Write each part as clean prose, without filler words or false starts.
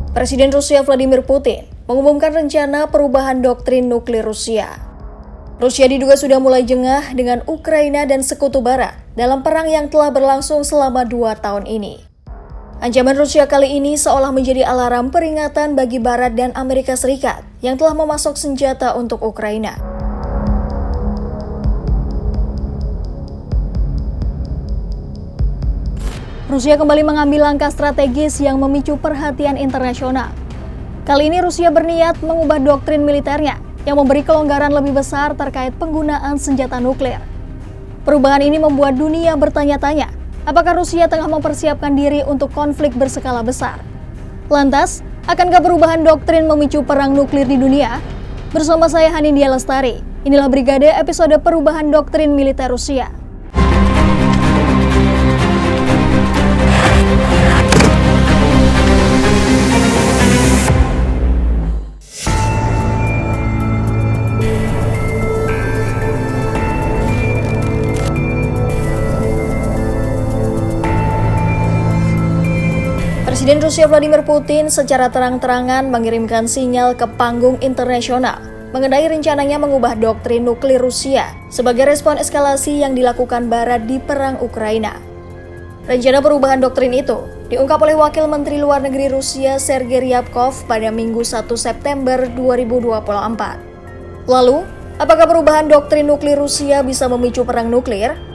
Presiden Rusia Vladimir Putin mengumumkan rencana perubahan doktrin nuklir Rusia. Rusia diduga sudah mulai jengah dengan Ukraina dan Sekutu Barat dalam perang yang telah berlangsung selama 2 tahun ini. Ancaman Rusia kali ini seolah menjadi alarm peringatan bagi Barat dan Amerika Serikat yang telah memasok senjata untuk Ukraina. Rusia kembali mengambil langkah strategis yang memicu perhatian internasional. Kali ini Rusia berniat mengubah doktrin militernya yang memberi kelonggaran lebih besar terkait penggunaan senjata nuklir. Perubahan ini membuat dunia bertanya-tanya, apakah Rusia tengah mempersiapkan diri untuk konflik berskala besar? Lantas, akankah perubahan doktrin memicu perang nuklir di dunia? Bersama saya Hanindya Lestari, inilah Brigade episode perubahan doktrin militer Rusia. Presiden Rusia Vladimir Putin secara terang-terangan mengirimkan sinyal ke panggung internasional mengenai rencananya mengubah doktrin nuklir Rusia sebagai respon eskalasi yang dilakukan Barat di perang Ukraina. Rencana perubahan doktrin itu diungkap oleh Wakil Menteri Luar Negeri Rusia Sergei Ryabkov pada Minggu 1 September 2024. Lalu, apakah perubahan doktrin nuklir Rusia bisa memicu perang nuklir?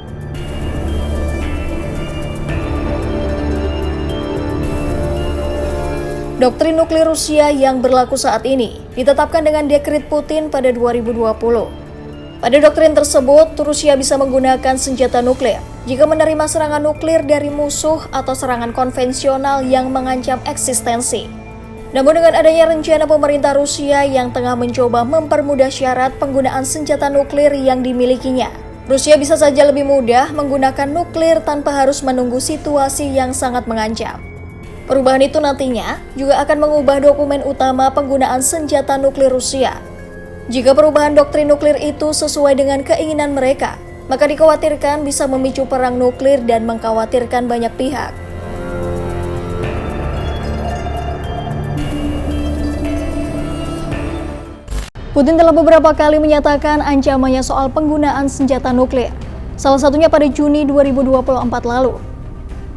Doktrin nuklir Rusia yang berlaku saat ini ditetapkan dengan dekret Putin pada 2020. Pada doktrin tersebut, Rusia bisa menggunakan senjata nuklir jika menerima serangan nuklir dari musuh atau serangan konvensional yang mengancam eksistensi. Namun dengan adanya rencana pemerintah Rusia yang tengah mencoba mempermudah syarat penggunaan senjata nuklir yang dimilikinya, Rusia bisa saja lebih mudah menggunakan nuklir tanpa harus menunggu situasi yang sangat mengancam. Perubahan itu nantinya juga akan mengubah dokumen utama penggunaan senjata nuklir Rusia. Jika perubahan doktrin nuklir itu sesuai dengan keinginan mereka, maka dikhawatirkan bisa memicu perang nuklir dan mengkhawatirkan banyak pihak. Putin telah beberapa kali menyatakan ancamannya soal penggunaan senjata nuklir, salah satunya pada Juni 2024 lalu.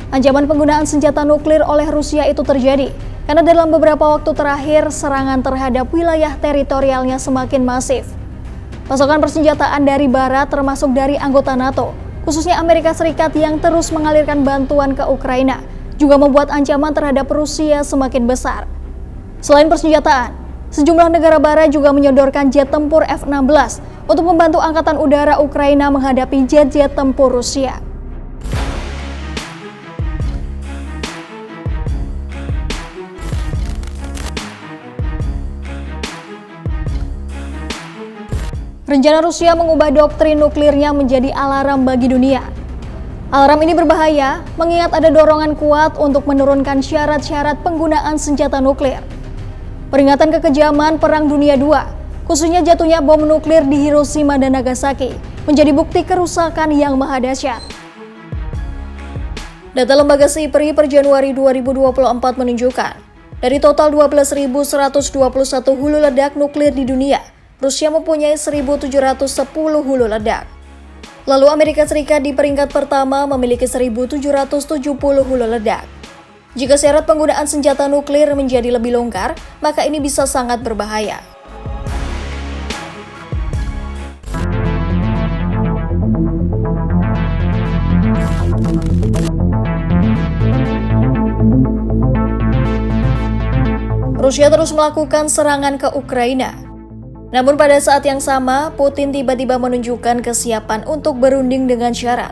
Ancaman penggunaan senjata nuklir oleh Rusia itu terjadi karena dalam beberapa waktu terakhir serangan terhadap wilayah teritorialnya semakin masif. Pasokan persenjataan dari Barat termasuk dari anggota NATO, khususnya Amerika Serikat yang terus mengalirkan bantuan ke Ukraina, juga membuat ancaman terhadap Rusia semakin besar. Selain persenjataan, sejumlah negara Barat juga menyodorkan jet tempur F-16 untuk membantu Angkatan Udara Ukraina menghadapi jet-jet tempur Rusia. Rencana Rusia mengubah doktrin nuklirnya menjadi alarm bagi dunia. Alarm ini berbahaya mengingat ada dorongan kuat untuk menurunkan syarat-syarat penggunaan senjata nuklir. Peringatan kekejaman Perang Dunia II, khususnya jatuhnya bom nuklir di Hiroshima dan Nagasaki, menjadi bukti kerusakan yang maha dahsyat. Data lembaga SIPRI per Januari 2024 menunjukkan, dari total 12.121 hulu ledak nuklir di dunia, Rusia mempunyai 1.710 hulu ledak. Lalu Amerika Serikat di peringkat pertama memiliki 1.770 hulu ledak. Jika syarat penggunaan senjata nuklir menjadi lebih longgar, maka ini bisa sangat berbahaya. Rusia terus melakukan serangan ke Ukraina. Namun pada saat yang sama, Putin tiba-tiba menunjukkan kesiapan untuk berunding dengan syarat.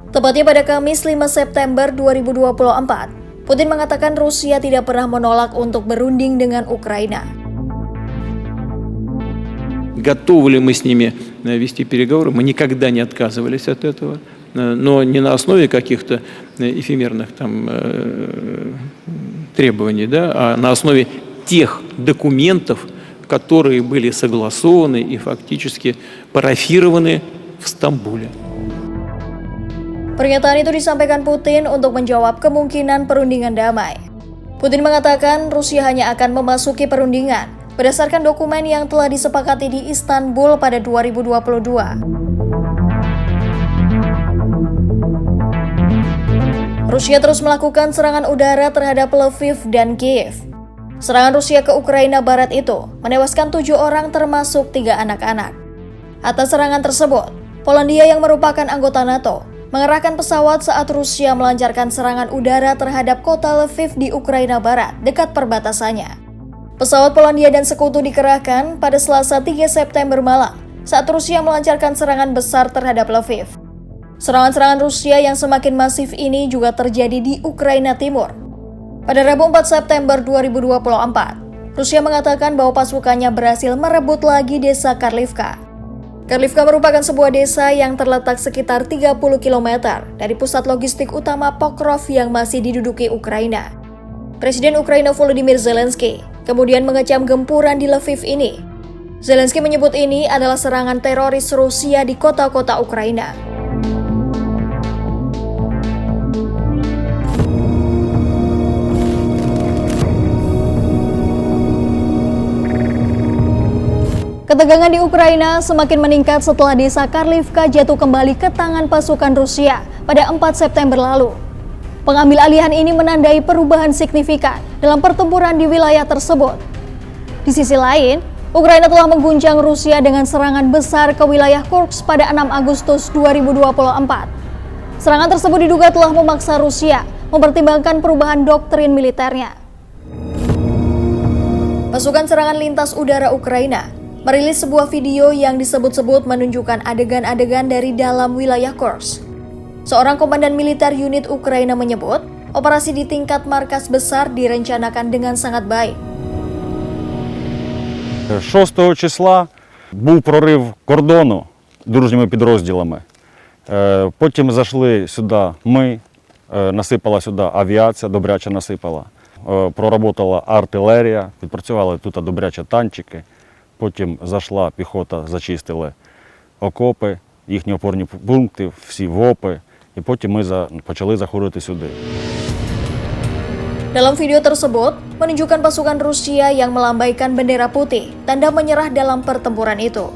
Tepatnya pada Kamis 5 September 2024, Putin mengatakan Rusia tidak pernah menolak untuk berunding dengan Ukraina. Готовы ли мы с ними вести переговоры? Мы никогда не отказывались от этого, но не на основе каких-то эфемерных требований, а на основе тех документов, которые были согласованы и фактически парафированы в Стамбуле. Pernyataan itu disampaikan Putin untuk menjawab kemungkinan perundingan damai. Putin mengatakan Rusia hanya akan memasuki perundingan berdasarkan dokumen yang telah disepakati di Istanbul pada 2022. Rusia terus melakukan serangan udara terhadap Lviv dan Kiev. Serangan Rusia ke Ukraina Barat itu menewaskan 7 orang termasuk 3 anak-anak. Atas serangan tersebut, Polandia yang merupakan anggota NATO mengerahkan pesawat saat Rusia melancarkan serangan udara terhadap kota Lviv di Ukraina Barat dekat perbatasannya. Pesawat Polandia dan sekutu dikerahkan pada Selasa 3 September malam saat Rusia melancarkan serangan besar terhadap Lviv. Serangan-serangan Rusia yang semakin masif ini juga terjadi di Ukraina Timur. Pada Rabu 4 September 2024, Rusia mengatakan bahwa pasukannya berhasil merebut lagi desa Karlivka. Karlivka merupakan sebuah desa yang terletak sekitar 30 km dari pusat logistik utama Pokrov yang masih diduduki Ukraina. Presiden Ukraina Volodymyr Zelensky kemudian mengecam gempuran di Lviv ini. Zelensky menyebut ini adalah serangan teroris Rusia di kota-kota Ukraina. Ketegangan di Ukraina semakin meningkat setelah desa Karlivka jatuh kembali ke tangan pasukan Rusia pada 4 September lalu. Pengambil alihan ini menandai perubahan signifikan dalam pertempuran di wilayah tersebut. Di sisi lain, Ukraina telah mengguncang Rusia dengan serangan besar ke wilayah Kursk pada 6 Agustus 2024. Serangan tersebut diduga telah memaksa Rusia mempertimbangkan perubahan doktrin militernya. Pasukan serangan lintas udara Ukraina merilis sebuah video yang disebut-sebut menunjukkan adegan-adegan dari dalam wilayah Kursk. Seorang komandan militer unit Ukraina menyebut, operasi di tingkat markas besar direncanakan dengan sangat baik. 6 числа був прорив кордону дружніми підрозділами. Потім зайшли сюди ми, насипала сюди авіація, добряче насипала. Проработала артилерія, відпрацювали тут добряче танчики. Потім зайшла піхота, зачистили окопи, їхні опорні пункти, всі ВОПи, і потім ми почали заходити сюди. Dalam video tersebut, menunjukkan pasukan Rusia yang melambaikan bendera putih, tanda menyerah dalam pertempuran itu.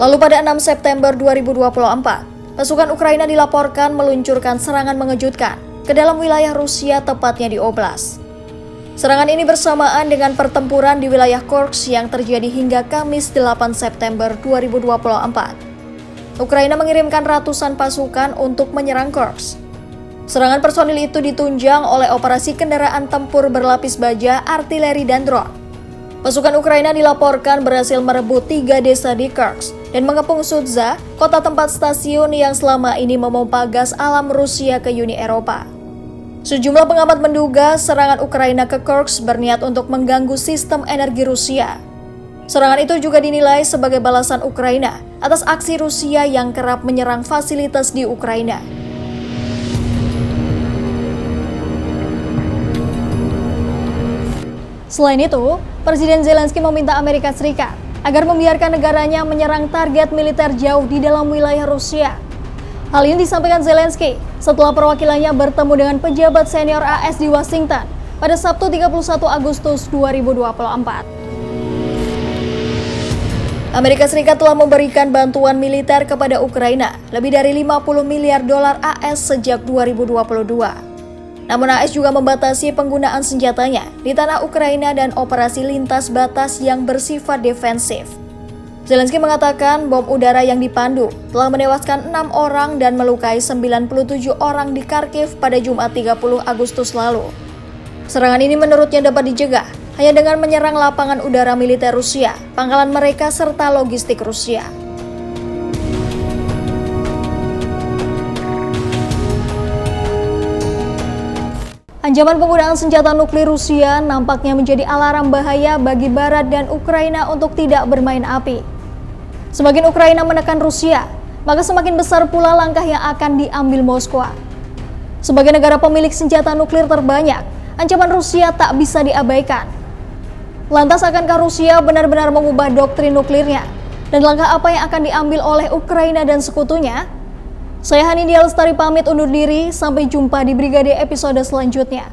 Lalu pada 6 September 2024, pasukan Ukraina dilaporkan meluncurkan serangan mengejutkan ke dalam wilayah Rusia, tepatnya di Oblast. Serangan ini bersamaan dengan pertempuran di wilayah Kursk yang terjadi hingga Kamis 8 September 2024. Ukraina mengirimkan ratusan pasukan untuk menyerang Kursk. Serangan personil itu ditunjang oleh operasi kendaraan tempur berlapis baja, artileri, dan drone. Pasukan Ukraina dilaporkan berhasil merebut 3 desa di Kursk dan mengepung Sudza, kota tempat stasiun yang selama ini memompa gas alam Rusia ke Uni Eropa. Sejumlah pengamat menduga serangan Ukraina ke Kursk berniat untuk mengganggu sistem energi Rusia. Serangan itu juga dinilai sebagai balasan Ukraina atas aksi Rusia yang kerap menyerang fasilitas di Ukraina. Selain itu, Presiden Zelensky meminta Amerika Serikat agar membiarkan negaranya menyerang target militer jauh di dalam wilayah Rusia. Hal ini disampaikan Zelensky setelah perwakilannya bertemu dengan pejabat senior AS di Washington pada Sabtu 31 Agustus 2024. Amerika Serikat telah memberikan bantuan militer kepada Ukraina lebih dari 50 miliar dolar AS sejak 2022. Namun AS juga membatasi penggunaan senjatanya di tanah Ukraina dan operasi lintas batas yang bersifat defensif. Zelensky mengatakan bom udara yang dipandu telah menewaskan 6 orang dan melukai 97 orang di Kharkiv pada Jumat 30 Agustus lalu. Serangan ini menurutnya dapat dicegah hanya dengan menyerang lapangan udara militer Rusia, pangkalan mereka, serta logistik Rusia. Ancaman penggunaan senjata nuklir Rusia nampaknya menjadi alarm bahaya bagi Barat dan Ukraina untuk tidak bermain api. Semakin Ukraina menekan Rusia, maka semakin besar pula langkah yang akan diambil Moskwa. Sebagai negara pemilik senjata nuklir terbanyak, ancaman Rusia tak bisa diabaikan. Lantas akankah Rusia benar-benar mengubah doktrin nuklirnya? Dan langkah apa yang akan diambil oleh Ukraina dan sekutunya? Saya Hanindi Alestari pamit undur diri, sampai jumpa di Brigade episode selanjutnya.